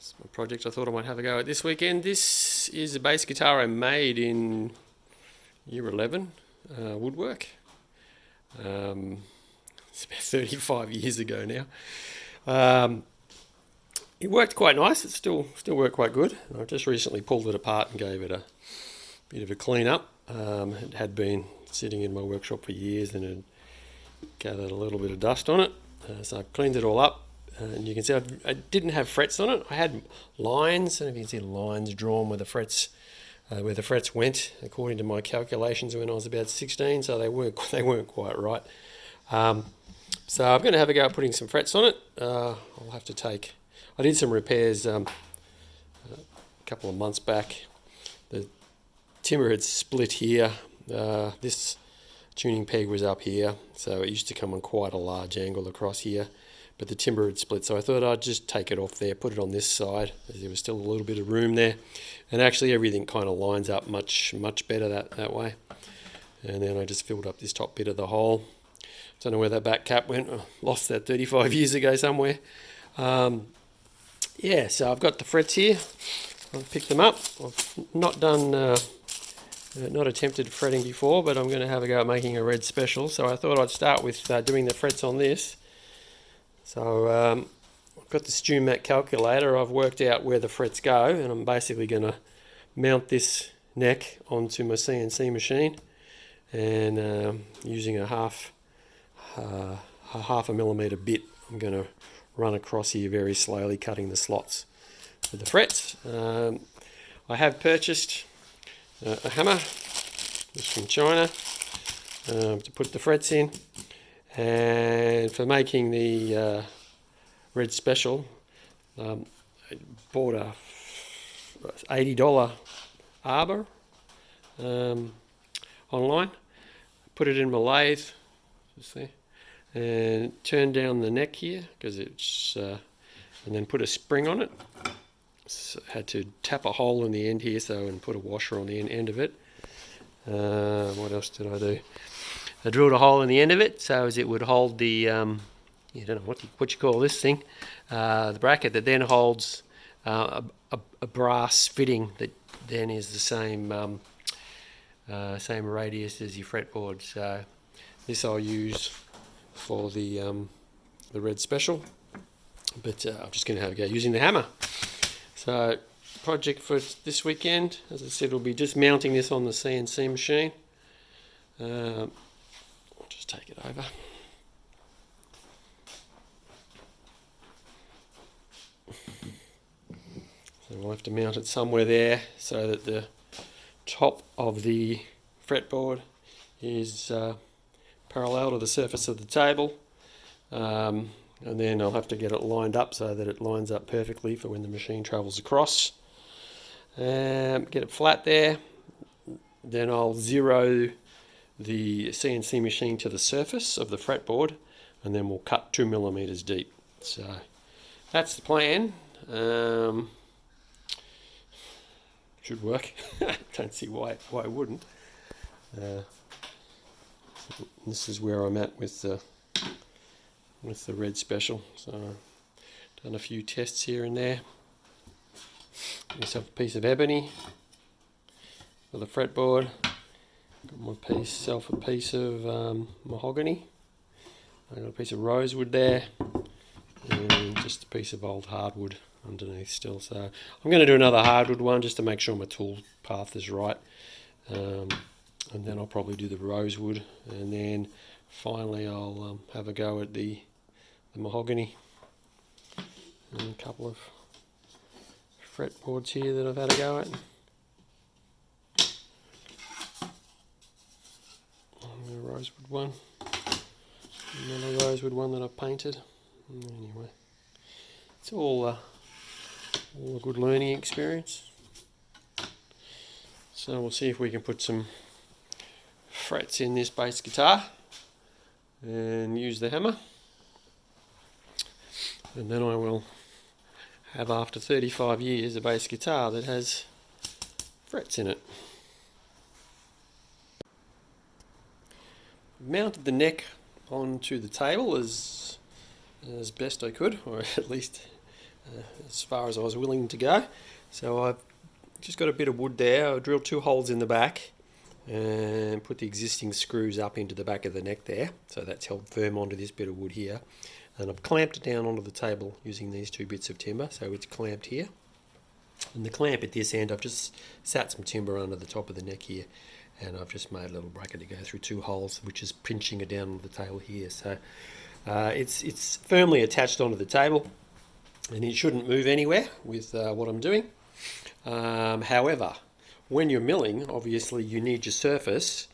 It's a project I thought I might have a go at this weekend. This is a bass guitar I made in year 11, woodwork. It's about 35 years ago now. It worked quite nice. It still worked quite good. I just recently pulled it apart and gave it a bit of a clean up. It had been sitting in my workshop for years and had gathered a little bit of dust on it. So I cleaned it all up. And you can see I didn't have frets on it. I had lines. I don't know if you can see lines drawn where the frets went according to my calculations when I was about 16. So they weren't quite right. So I'm going to have a go at putting some frets on it. I'll have to take. I did some repairs a couple of months back. The timber had split here. This tuning peg was up here, so it used to come on quite a large angle across here. But the timber had split, so I thought I'd just take it off there, put it on this side, as there was still a little bit of room there. And actually everything kind of lines up much better that way. And then I just filled up this top bit of the hole. Don't know where that back cap went. I lost that 35 years ago somewhere. Yeah, so I've got the frets here. I've picked them up. I've not attempted fretting before, but I'm going to have a go at making a red special. So I thought I'd start with doing the frets on this. So I've got the StewMat calculator. I've worked out where the frets go, and I'm basically going to mount this neck onto my CNC machine, and using a half a millimeter bit, I'm going to run across here very slowly, cutting the slots for the frets. I have purchased a hammer, just from China, to put the frets in. And for making the red special, I bought a $80 arbor online, put it in my lathe, just there, and turned down the neck here because it's, and then put a spring on it. So had to tap a hole in the end here, and put a washer on the end of it. What else did I do? I drilled a hole in the end of it so as it would hold the, I don't know what you call this thing, the bracket that then holds a brass fitting that then is the same radius as your fretboard. So this I'll use for the red special, but I'm just going to have a go using the hammer. So project for this weekend, as I said, will be just mounting this on the CNC machine. I'll just take it over. So we'll have to mount it somewhere there so that the top of the fretboard is parallel to the surface of the table. And then I'll have to get it lined up so that it lines up perfectly for when the machine travels across. Get it flat there. Then I'll zero the CNC machine to the surface of the fretboard, and then we'll cut 2 millimeters deep. So that's the plan. Should work. Don't see why it wouldn't. This is where I'm at with the red special. So done a few tests here and there. Got myself a piece of ebony for the fretboard. Got myself a piece of mahogany. I got a piece of rosewood there, and just a piece of old hardwood underneath still. So I'm going to do another hardwood one just to make sure my tool path is right, and then I'll probably do the rosewood, and then finally I'll have a go at the mahogany. And a couple of fretboards here that I've had a go at. A rosewood one, another rosewood one that I've painted. Anyway, it's all a good learning experience. So we'll see if we can put some frets in this bass guitar and use the hammer, and then I will have, after 35 years, a bass guitar that has frets in it. Mounted the neck onto the table as best I could, or at least as far as I was willing to go. So I've just got a bit of wood there. I drilled 2 holes in the back and put the existing screws up into the back of the neck there, so that's held firm onto this bit of wood here, and I've clamped it down onto the table using these 2 bits of timber, so it's clamped here. And the clamp at this end, I've just sat some timber under the top of the neck here, and I've just made a little bracket to go through 2 holes, which is pinching it down onto the table here. So it's firmly attached onto the table, and it shouldn't move anywhere with what I'm doing. However, when you're milling, obviously you need your surface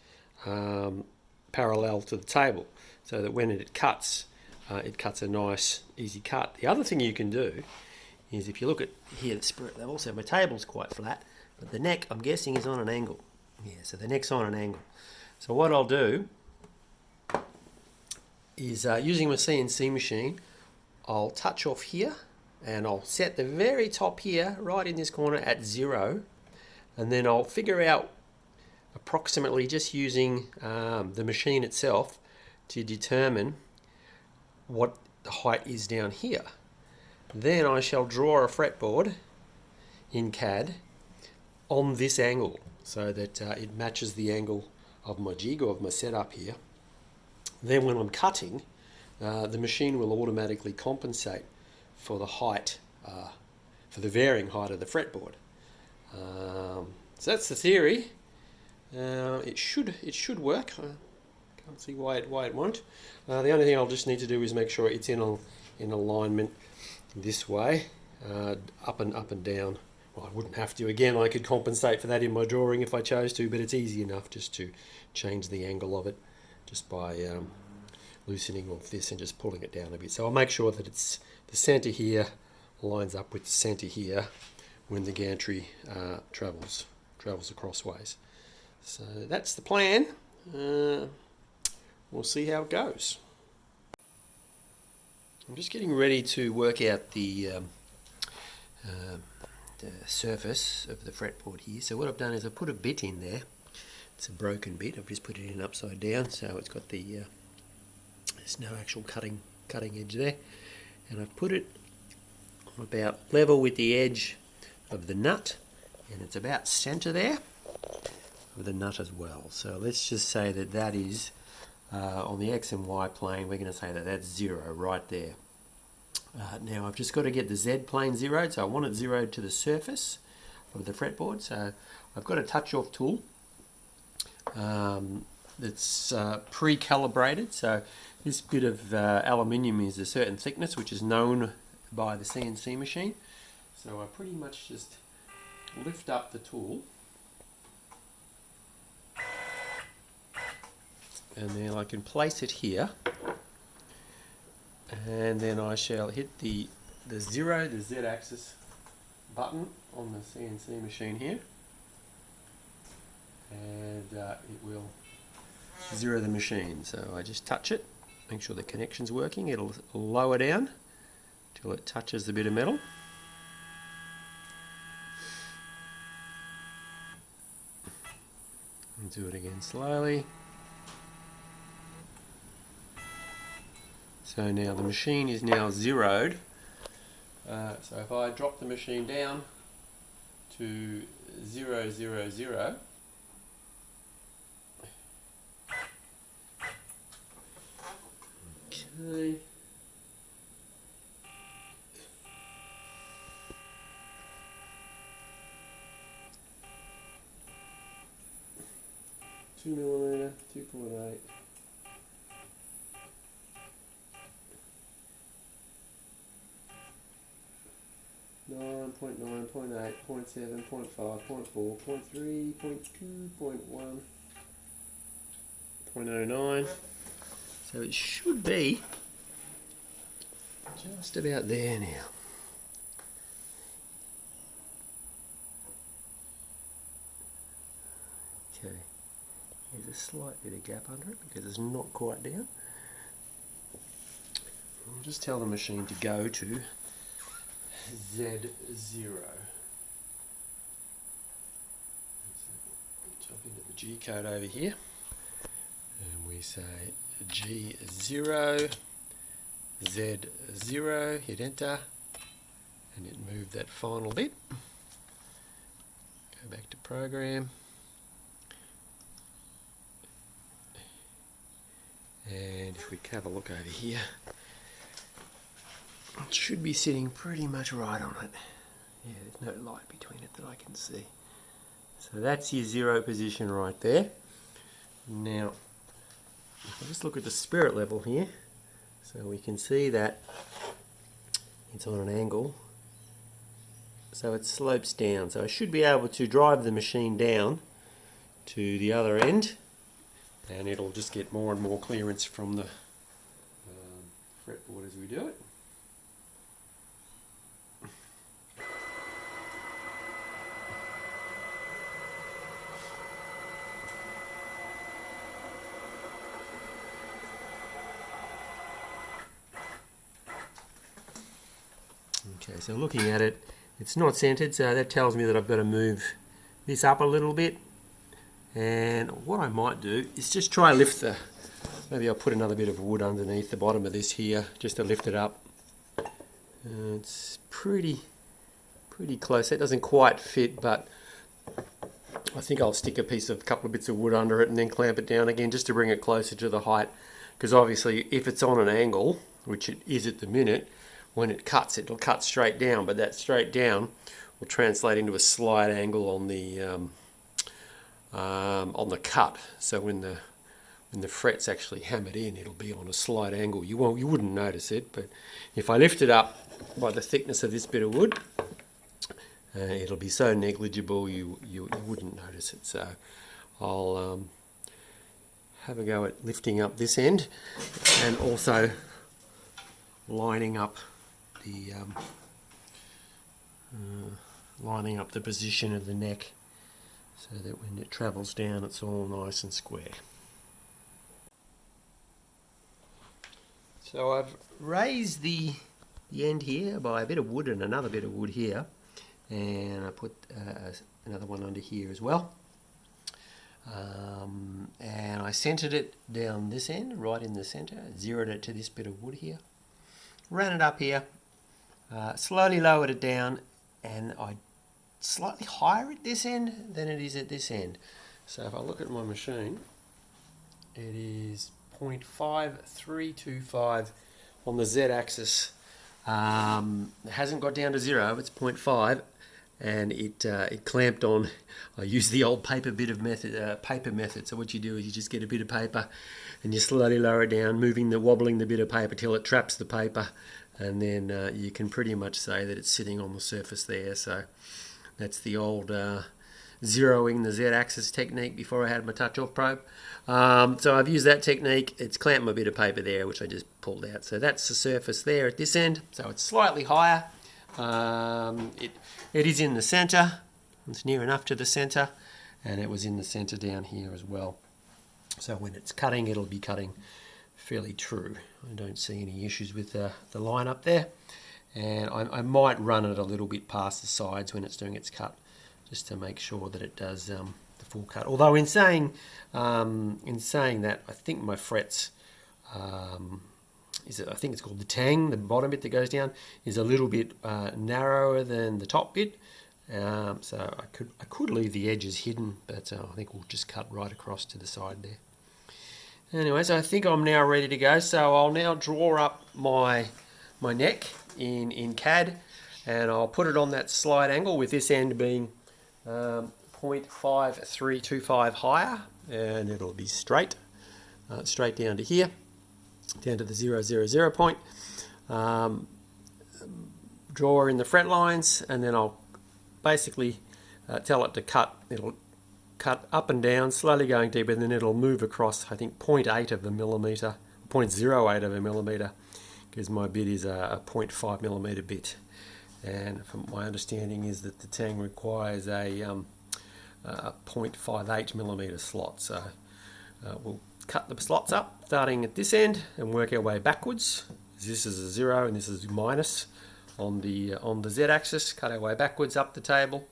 parallel to the table, so that when it cuts a nice, easy cut. The other thing you can do is, if you look at here, the spirit level, so my table's quite flat, but the neck, I'm guessing, is on an angle. Yeah, so the neck's on an angle. So what I'll do is, using my CNC machine, I'll touch off here, and I'll set the very top here, right in this corner, at 0, and then I'll figure out approximately, just using the machine itself, to determine what the height is down here. Then I shall draw a fretboard in CAD on this angle, so that it matches the angle of my jig, or of my setup here. Then when I'm cutting, the machine will automatically compensate for the height, for the varying height of the fretboard. So that's the theory. It should work. I can't see why it won't. The only thing I'll just need to do is make sure it's in alignment this way, up and down. Well, I wouldn't have to. Again, I could compensate for that in my drawing if I chose to, but it's easy enough just to change the angle of it just by loosening off this and just pulling it down a bit. So I'll make sure that it's the centre here lines up with the centre here when the gantry travels across ways. So that's the plan. We'll see how it goes. I'm just getting ready to work out the surface of the fretboard here. So what I've done is I've put a bit in there. It's a broken bit. I've just put it in upside down, so it's got the there's no actual cutting edge there, and I've put it about level with the edge of the nut, and it's about centre there of the nut as well. So let's just say that that is on the X and Y plane. We're going to say that that's 0 right there. Now I've just got to get the Z plane zeroed, so I want it zeroed to the surface of the fretboard. So I've got a touch-off tool that's pre-calibrated. So this bit of aluminium is a certain thickness, which is known by the CNC machine. So I pretty much just lift up the tool, and then I can place it here, and then I shall hit the Z-axis button on the CNC machine here, and it will zero the machine. So I just touch it, make sure the connection's working. It'll lower down till it touches the bit of metal. And do it again slowly. So now the machine is now zeroed. So if I drop the machine down to 0, 0, 0, okay. 2mm, 2.8. Nine, 0.9, 0.8, 0.7, 0.5, 0.4, 0.3, 0.2, 0.1, 0.09. So it should be just about there now. Okay, there's a slight bit of gap under it because it's not quite down. I'll just tell the machine to go to Z0. Jump into the G code over here, and we say G0, Z0, hit enter, and it moved that final bit. Go back to program. And if we have a look over here, it should be sitting pretty much right on it. Yeah, there's no light between it that I can see. So that's your 0 position right there. Now, if I just look at the spirit level here, so we can see that it's on an angle. So it slopes down. So I should be able to drive the machine down to the other end, and it'll just get more and more clearance from the fretboard as we do it. Okay, so looking at it, it's not centered, so that tells me that I've got to move this up a little bit. And what I might do is just try and lift the, maybe I'll put another bit of wood underneath the bottom of this here, just to lift it up. It's pretty close. That doesn't quite fit, but I think I'll stick a couple of bits of wood under it and then clamp it down again just to bring it closer to the height. Because obviously if it's on an angle, which it is at the minute, when it cuts, it'll cut straight down, but that straight down will translate into a slight angle on the cut. So when the fret's actually hammered in, it'll be on a slight angle. You wouldn't notice it, but if I lift it up by the thickness of this bit of wood, it'll be so negligible you wouldn't notice it. So I'll have a go at lifting up this end and also lining up the position of the neck so that when it travels down it's all nice and square. So I've raised the end here by a bit of wood and another bit of wood here, and I put another one under here as well, and I centered it down this end, right in the center, zeroed it to this bit of wood here, ran it up here, slowly lowered it down, and I slightly higher at this end than it is at this end. So if I look at my machine, it is 0.5325 on the Z-axis. It hasn't got down to 0, it's 0.5, and it clamped on. I used the old paper method. So what you do is you just get a bit of paper and you slowly lower it down, wobbling the bit of paper till it traps the paper, and then you can pretty much say that it's sitting on the surface there. So that's the old zeroing the Z-axis technique before I had my touch-off probe. So I've used that technique. It's clamped my bit of paper there, which I just pulled out. So that's the surface there at this end. So it's slightly higher. It is in the center. It's near enough to the center, and it was in the center down here as well. So when it's cutting, it'll be cutting fairly true. I don't see any issues with the line up there. And I might run it a little bit past the sides when it's doing its cut, just to make sure that it does the full cut. Although in saying that, I think my frets, I think it's called the tang, the bottom bit that goes down, is a little bit narrower than the top bit. So I could leave the edges hidden, but I think we'll just cut right across to the side there. Anyway, so I think I'm now ready to go. So I'll now draw up my neck in CAD, and I'll put it on that slide angle with this end being 0.5325 higher, and it'll be straight down to here, down to the 000 point. Draw in the fret lines, and then I'll basically tell it to cut. It'll cut up and down, slowly going deeper, and then it'll move across, I think, 0.8 of a millimeter, 0.08 of a millimeter, because my bit is a 0.5 millimeter bit. And from my understanding is that the tang requires a 0.58 millimeter slot. So we'll cut the slots up, starting at this end, and work our way backwards. This is a 0 and this is minus on the Z-axis. Cut our way backwards up the table,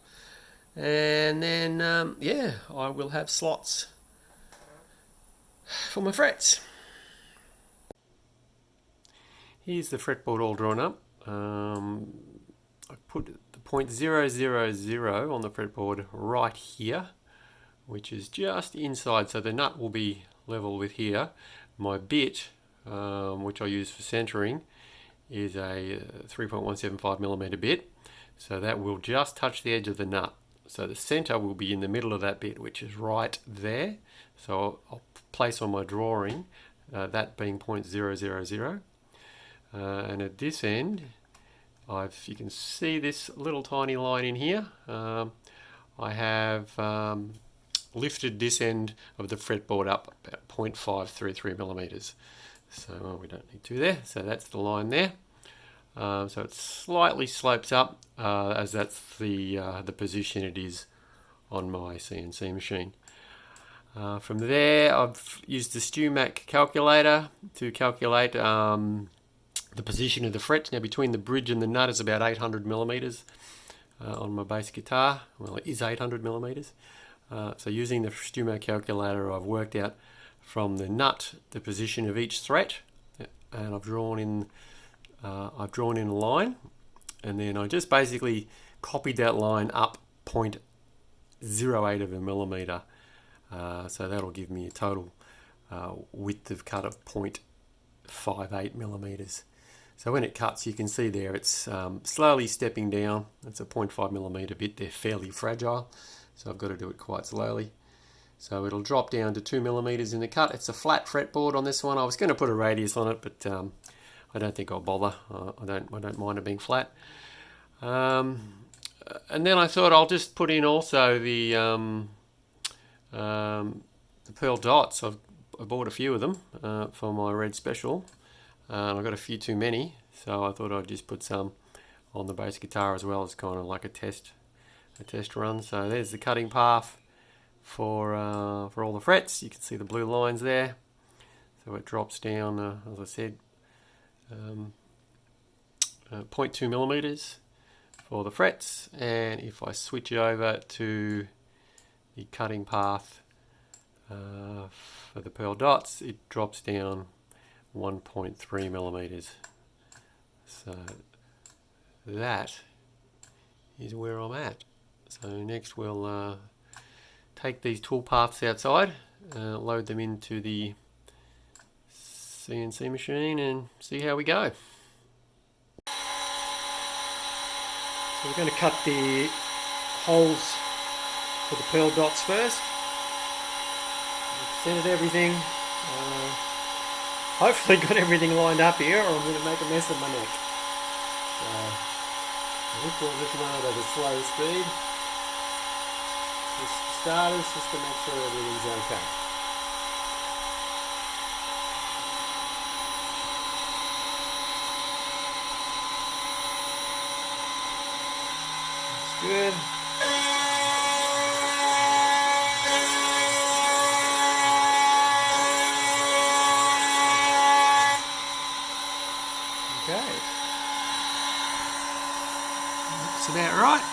and then I will have slots for my frets. Here's the fretboard all drawn up. I put the 0.000 on the fretboard right here, which is just inside, so the nut will be level with here. My bit, which I use for centering, is a 3.175mm bit, so that will just touch the edge of the nut. So the center will be in the middle of that bit, which is right there. So I'll place on my drawing that being 0.000. And at this end, you can see this little tiny line in here. I have lifted this end of the fretboard up about 0.533mm. So we don't need to there. So that's the line there. So it slightly slopes up as that's the position it is on my CNC machine. From there, I've used the StewMac calculator to calculate the position of the frets. Now between the bridge and the nut is about 800mm on my bass guitar. Well, it is 800mm. So using the StewMac calculator, I've worked out from the nut the position of each thread, and I've drawn in a line, and then I just basically copied that line up 0.08 of a millimeter. So that'll give me a total width of cut of 0.58mm. So when it cuts, you can see there it's slowly stepping down. It's a 0.5mm bit. They're fairly fragile, so I've got to do it quite slowly. So it'll drop down to 2mm in the cut. It's a flat fretboard on this one. I was going to put a radius on it, but I don't think I'll bother. I don't mind it being flat. And then I thought I'll just put in also the pearl dots. I bought a few of them for my red special. I got a few too many, so I thought I'd just put some on the bass guitar as well as kind of like a test run. So there's the cutting path for all the frets. You can see the blue lines there. So it drops down, as I said, 0.2mm for the frets, and if I switch over to the cutting path for the pearl dots, it drops down 1.3mm. So that is where I'm at. So next we'll take these tool paths outside, load them into the CNC machine and see how we go. So we're going to cut the holes for the pearl dots first. I've centered everything. Hopefully got everything lined up here, or I'm going to make a mess of my neck. So I think we'll just run it at a slow speed. Just for starters, just to make sure everything's okay. That's good. Okay. Looks about right.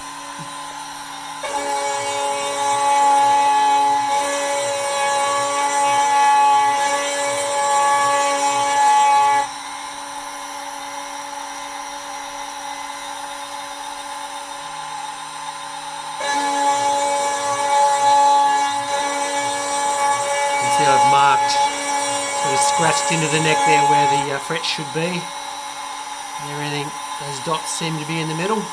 See, I've marked, sort of scratched into the neck there where the fret should be. And everything, those dots seem to be in the middle.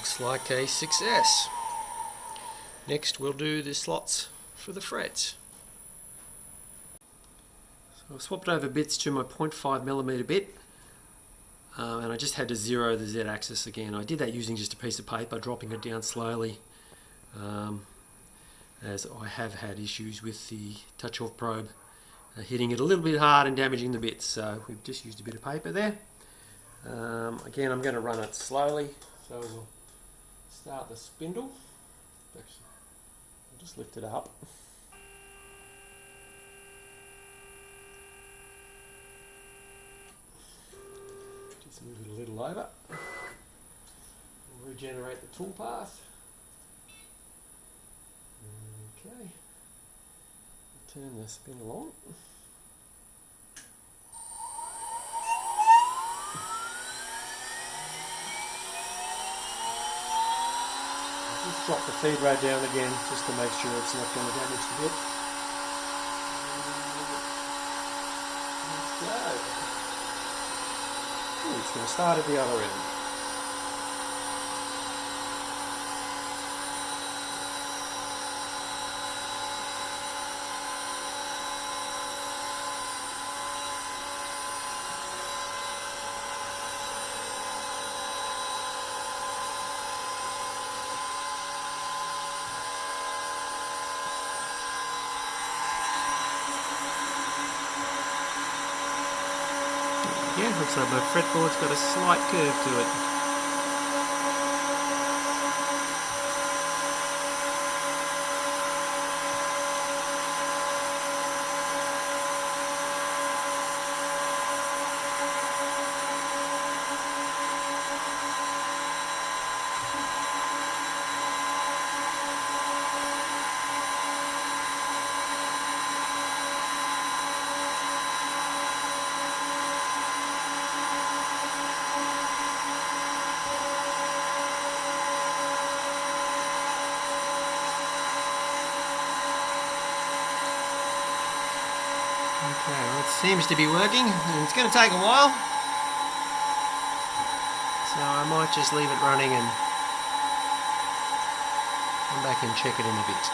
Looks like a success. Next we'll do the slots for the frets. So I've swapped over bits to my 0.5mm bit, and I just had to zero the Z-axis again. I did that using just a piece of paper, dropping it down slowly, as I have had issues with the touch-off probe hitting it a little bit hard and damaging the bits. So we've just used a bit of paper there. Again, I'm going to run it slowly, so we'll start the spindle. Actually, I'll just lift it up. Just move it a little over. We'll regenerate the tool path. Okay. Turn the spindle on. Just drop the feed rate down again just to make sure it's not going to damage the bit. Let's go. It's going to start at the other end. Yeah, looks like my fretboard's got a slight curve to it. Okay, well, it seems to be working, and it's going to take a while, so I might just leave it running and come back and check it in a bit.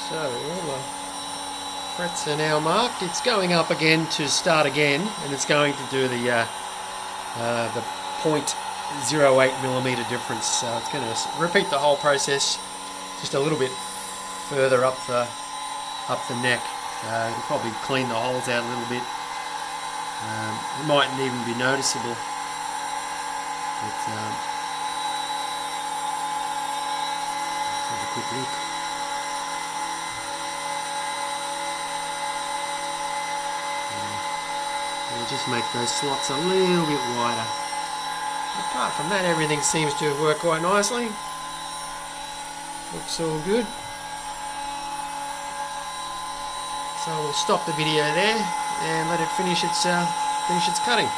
So all the frets are now marked. It's going up again to start again, and it's going to do the 0.08mm difference. So it's going to repeat the whole process just a little bit further up the up the neck. It'll probably clean the holes out a little bit. It mightn't even be noticeable. But, let's have a quick look. We'll just make those slots a little bit wider. Apart from that, everything seems to have worked quite nicely. Looks all good. So we'll stop the video there and let it finish its cutting.